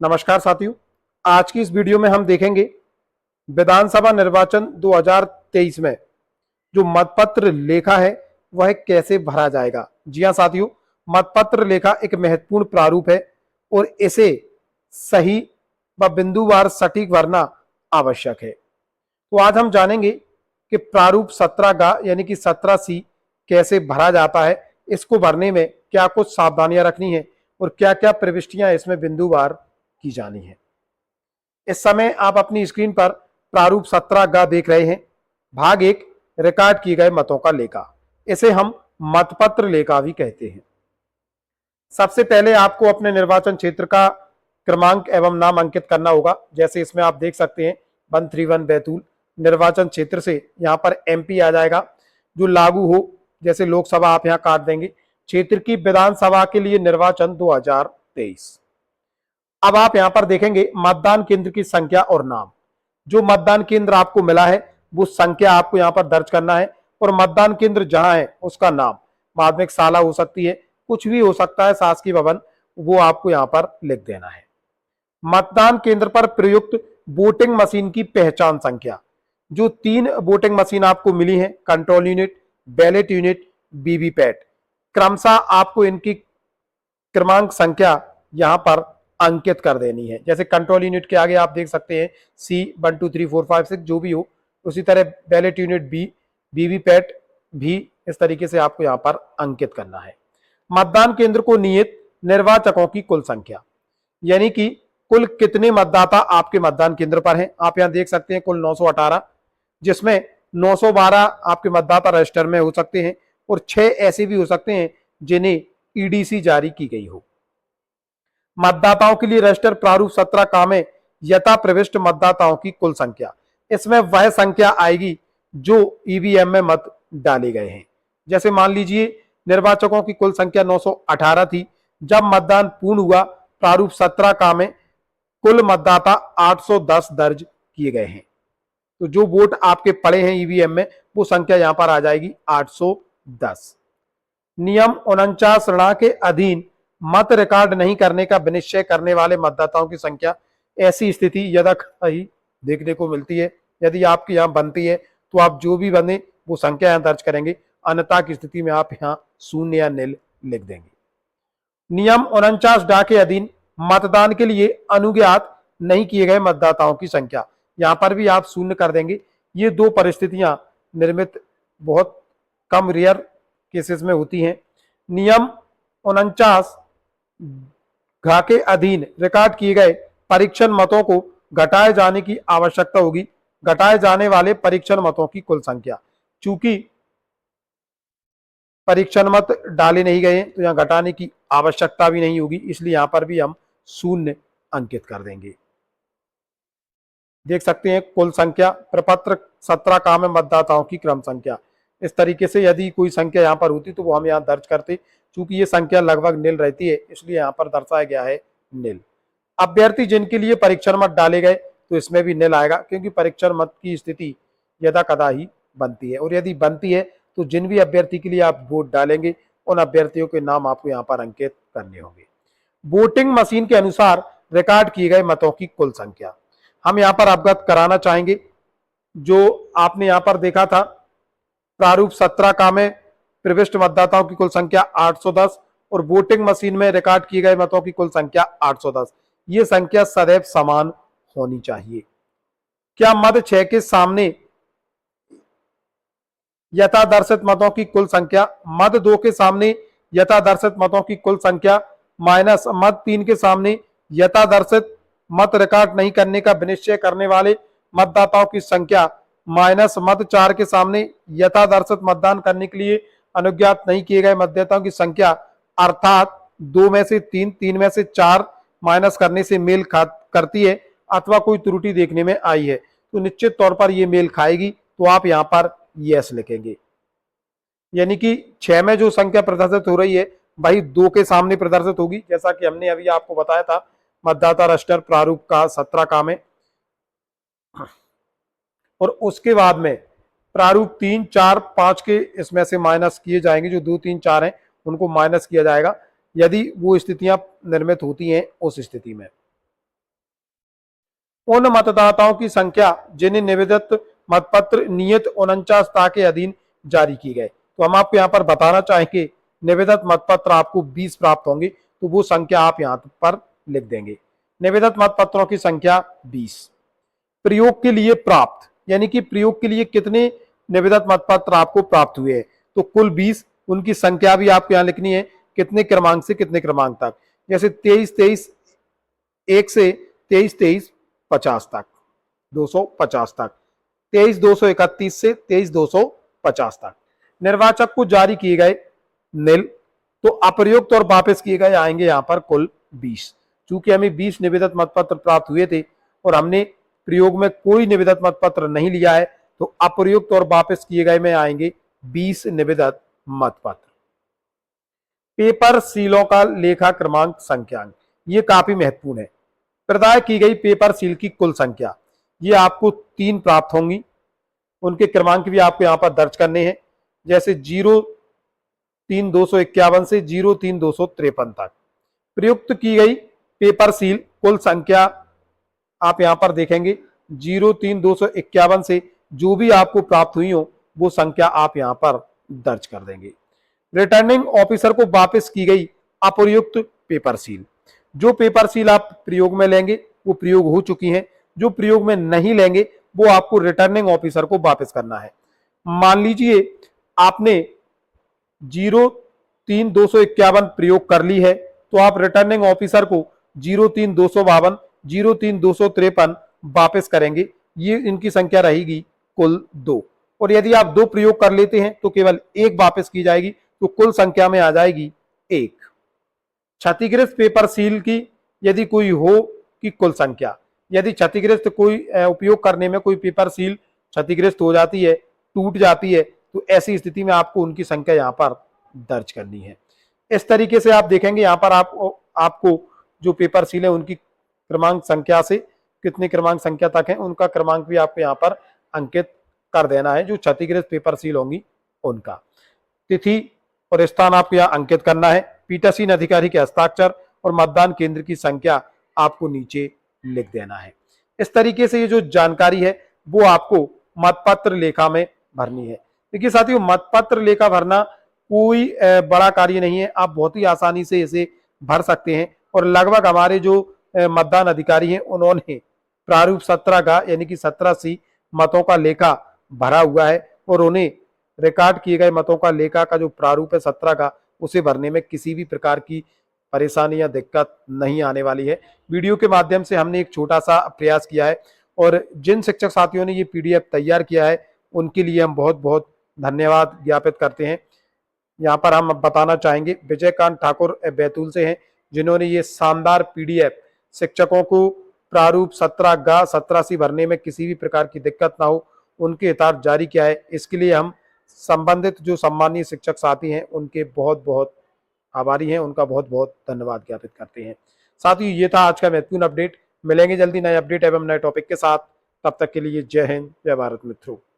नमस्कार साथियों, आज की इस वीडियो में हम देखेंगे विधानसभा निर्वाचन 2023 में जो मतपत्र लेखा है वह कैसे भरा जाएगा। जी हां साथियों, मतपत्र लेखा एक महत्वपूर्ण प्रारूप है और इसे सही व बिंदुवार सटीक भरना आवश्यक है। तो आज हम जानेंगे कि प्रारूप 17 यानी कि 17C कैसे भरा जाता है, इसको भरने में क्या कुछ सावधानियां रखनी है और क्या क्या प्रविष्टियां इसमें बिंदुवार की जानी है। इस समय आप अपनी स्क्रीन पर प्रारूप 17 देख रहे हैं। भाग 1, रिकॉर्ड किए गए मतों का लेखा। इसे हम मतपत्र लेखा भी कहते हैं। सबसे पहले आपको अपने निर्वाचन क्षेत्र का क्रमांक एवं नाम अंकित करना होगा। जैसे इसमें आप देख सकते हैं 131 बैतूल निर्वाचन क्षेत्र से यहाँ पर MP आ जाएगा जो लागू हो। जैसे लोकसभा आप यहाँ काट देंगे। क्षेत्र की विधानसभा के लिए निर्वाचन 2023। अब आप यहां पर देखेंगे मतदान केंद्र की संख्या और नाम। जो मतदान केंद्र आपको मिला है वो संख्या आपको यहां पर दर्ज करना है और मतदान केंद्र जहां है उसका नाम, माध्यमिक शाला हो सकती है, कुछ भी हो सकता है, शासकीय भवन, वो आपको यहां पर लिख देना है। मतदान केंद्र पर प्रयुक्त वोटिंग मशीन की पहचान संख्या। जो 3 वोटिंग मशीन आपको मिली है, control unit, ballot unit, VVPAT, क्रमशः आपको इनकी क्रमांक संख्या यहां पर अंकित कर देनी है। जैसे कंट्रोल यूनिट के आगे आप देख सकते हैं C 1 2 3 4 5 6 जो भी हो। उसी तरह बैलेट यूनिट B, वीवीपैट भी इस तरीके से आपको यहां पर अंकित करना है। मतदान केंद्र को नियत निर्वाचकों की कुल संख्या, यानी कि कुल कितने मतदाता आपके मतदान केंद्र पर हैं। आप यहां देख सकते हैं कुल 918, जिसमें 912 आपके मतदाता रजिस्टर में हो सकते हैं और 6 ऐसे भी हो सकते हैं जिन्हें EDC जारी की गई हो। मतदाताओं के लिए रजिस्टर प्रारूप 17 में यथा प्रविष्ट मतदाताओं की कुल संख्या। इसमें वह संख्या आएगी जो EVM में मत डाले गए हैं। जैसे मान लीजिए निर्वाचकों की कुल संख्या 918 थी। जब मतदान पूर्ण हुआ प्रारूप 17 में कुल मतदाता 810 दर्ज किए गए हैं। तो जो वोट आपके पड़े हैं EVM में वो संख्या यहां पर आ जाएगी 810। नियम 49 के अधीन मत रिकॉर्ड नहीं करने का विनिश्चय करने वाले मतदाताओं की संख्या। ऐसी स्थिति यदा ही देखने को मिलती है। यदि आपकी यहां बनती है तो आप जो भी बने वो संख्या यहां दर्ज करेंगे, अन्यथा की स्थिति में आप यहां 0 या नील लिख देंगे। नियम 49 के अधीन मतदान के लिए अनुज्ञात नहीं किए गए मतदाताओं की संख्या, यहां पर भी आप 0 कर देंगे। ये 2 परिस्थितियां निर्मित बहुत कम रेयर केसेस में होती हैं। नियम 49 के अधीन रिकॉर्ड किए गए परीक्षण मतों को घटाए जाने की आवश्यकता होगी। घटाए जाने वाले परीक्षण मतों की कुल संख्या, चूंकि परीक्षण मत डाले नहीं गए तो यहां घटाने की आवश्यकता भी नहीं होगी, इसलिए यहां पर भी हम 0 अंकित कर देंगे। देख सकते हैं कुल संख्या, प्रपत्र 17 में मतदाताओं की क्रम संख्या। इस तरीके से यदि कोई संख्या यहां पर होती तो वो हम यहां दर्ज करते। चूंकि ये संख्या लगभग नील रहती है इसलिए यहां पर दर्शाया गया है नील। अभ्यर्थी जिनके लिए परीक्षण मत डाले गए तो इसमें भी नील आएगा, क्योंकि परीक्षण मत की स्थिति यदा कदा ही बनती है। और यदि बनती है तो जिन भी अभ्यर्थी के लिए आप वोट डालेंगे उन अभ्यर्थियों के नाम आपको यहाँ पर अंकित करने होंगे। वोटिंग मशीन के अनुसार रिकॉर्ड किए गए मतों की कुल संख्या हम यहाँ पर अवगत कराना चाहेंगे। जो आपने यहाँ पर देखा था प्रारूप 17 में प्रविष्ट मतदाताओं की कुल संख्या 810 और वोटिंग मशीन में रिकॉर्ड किए गए मतों की कुल संख्या 810। ये संख्या सदैव समान होनी चाहिए। क्या मद 6 के सामने यथादर्शित मतों की कुल संख्या, मद 2 के सामने यथादर्शित मतों की कुल संख्या माइनस मद 3 के सामने यथादर्शित मत रिकॉर्ड नहीं करने का विनिश्चय करने वाले मतदाताओं की संख्या माइनस मद 4 के सामने यथादर्शित मतदान करने के लिए अनुज्ञात नहीं किए गए मतदाताओं की संख्या, अर्थात 2 में से 3, 3 में से 4 माइनस करने से मेल करती है अथवा कोई त्रुटि देखने में आई है तो निश्चित तौर पर यह मेल खाएगी, तो आप यहां पर यस लिखेंगे। यानी कि 6 में जो संख्या प्रदर्शित हो रही है भाई 2 के सामने प्रदर्शित होगी, जैसा कि हमने अभी आपको बताया था मतदाता रजिस्टर प्रारूप का 17 में। और उसके बाद में प्रारूप 3, 4, 5 के इसमें से माइनस किए जाएंगे। जो 2, 3, 4 हैं उनको माइनस किया जाएगा यदि वो स्थितियां निर्मित होती हैं उस स्थिति में। उन मतदाताओं की संख्या जिन्हें निवेदित मतपत्र नियत 49 के अधीन जारी की गए। तो हम आपको यहाँ पर बताना चाहेंगे निवेदित मतपत्र आपको 20 प्राप्त होंगे, तो वो संख्या आप यहाँ पर लिख देंगे। निवेदित मतपत्रों की संख्या 20। प्रयोग के लिए प्राप्त, यानी कि प्रयोग के लिए कितने निवेदित मतपत्र आपको प्राप्त हुए हैं, तो कुल 20। उनकी संख्या भी आपको यहाँ लिखनी है, कितने क्रमांक से कितने क्रमांक तक, जैसे 23 1 से 23 50 तक, 250 तक, 23 231 से 23 250 तक। निर्वाचक को जारी किए गए निल, तो अप्रयुक्त और वापस किए गए आएंगे यहाँ पर कुल 20। चूंकि हमें 20 निवेदित मतपत्र प्राप्त हुए थे और हमने प्रयोग में कोई निवेदित मतपत्र नहीं लिया है, तो अप्रयुक्त और वापस किए गए में आएंगे 20 निवेदित मतपत्र। पेपर सीलों का लेखा क्रमांक संख्यांक, ये काफी महत्वपूर्ण है। प्रदाय की गई पेपर सील की कुल संख्या, ये आपको 3 प्राप्त होंगी। उनके क्रमांक भी आपको यहाँ पर दर्ज करने हैं, जैसे 03251 से 03253 तक। प्रयुक्त की गई पेपर सील कुल संख्या आप यहाँ पर देखेंगे 03251 से जो भी आपको प्राप्त हुई हो वो संख्या आप यहाँ पर दर्ज कर देंगे। रिटर्निंग ऑफिसर को वापस की गई अप्रयुक्त पेपर सील, जो पेपर सील आप प्रयोग में लेंगे वो प्रयोग हो चुकी हैं, जो प्रयोग में नहीं लेंगे वो आपको रिटर्निंग ऑफिसर को वापस करना है। मान लीजिए आपने 03251 प्रयोग कर ली है, तो आप रिटर्निंग ऑफिसर को 03252 03253 वापस करेंगे। ये इनकी संख्या रहेगी कुल 2। और यदि आप 2 प्रयोग कर लेते हैं तो केवल 1 वापस की जाएगी, तो कुल संख्या में आ जाएगी 1। क्षतिग्रस्त पेपर सील की यदि कोई हो कि कुल संख्या, यदि क्षतिग्रस्त कोई उपयोग करने में कोई पेपर सील क्षतिग्रस्त हो जाती है, टूट जाती है, तो ऐसी स्थिति में आपको उनकी संख्या यहाँ पर दर्ज करनी है। इस तरीके से आप देखेंगे यहाँ पर आपको जो पेपर सील है उनकी क्रमांक संख्या से कितने क्रमांक संख्या तक है उनका क्रमांक भी आपको यहाँ पर अंकित कर देना है। जो क्षतिग्रस्त पेपर सील होंगी उनका तिथि और स्थान आपको यहाँ अंकित करना है। पीठासीन अधिकारी के हस्ताक्षर और मतदान केंद्र की संख्या आपको नीचे लिख देना है। इस तरीके से ये जो जानकारी है वो आपको मतपत्र लेखा में भरनी है। देखिए साथियों, मतपत्र लेखा भरना कोई बड़ा कार्य नहीं है, आप बहुत ही आसानी से इसे भर सकते हैं। और लगभग हमारे जो मतदान अधिकारी हैं उन्होंने प्रारूप 17 का यानी कि 17C मतों का लेखा भरा हुआ है और उन्हें रिकॉर्ड किए गए मतों का लेखा का जो प्रारूप है 17 का, उसे भरने में किसी भी प्रकार की परेशानी या दिक्कत नहीं आने वाली है। वीडियो के माध्यम से हमने एक छोटा सा प्रयास किया है और जिन शिक्षक साथियों ने ये PDF तैयार किया है उनके लिए हम बहुत बहुत धन्यवाद ज्ञापित करते हैं। यहाँ पर हम बताना चाहेंगे विजयकांत ठाकुर बैतूल से हैं, जिन्होंने ये शानदार PDF शिक्षकों को प्रारूप 17C भरने में किसी भी प्रकार की दिक्कत ना हो उनके हितार्थ जारी किया है। इसके लिए हम संबंधित जो सम्मानीय शिक्षक साथी हैं उनके बहुत बहुत आभारी हैं, उनका बहुत बहुत धन्यवाद ज्ञापित करते हैं। साथियों, ये था आज का महत्वपूर्ण अपडेट। मिलेंगे जल्दी नए अपडेट एवं नए टॉपिक के साथ, तब तक के लिए जय हिंद, जय भारत मित्रों।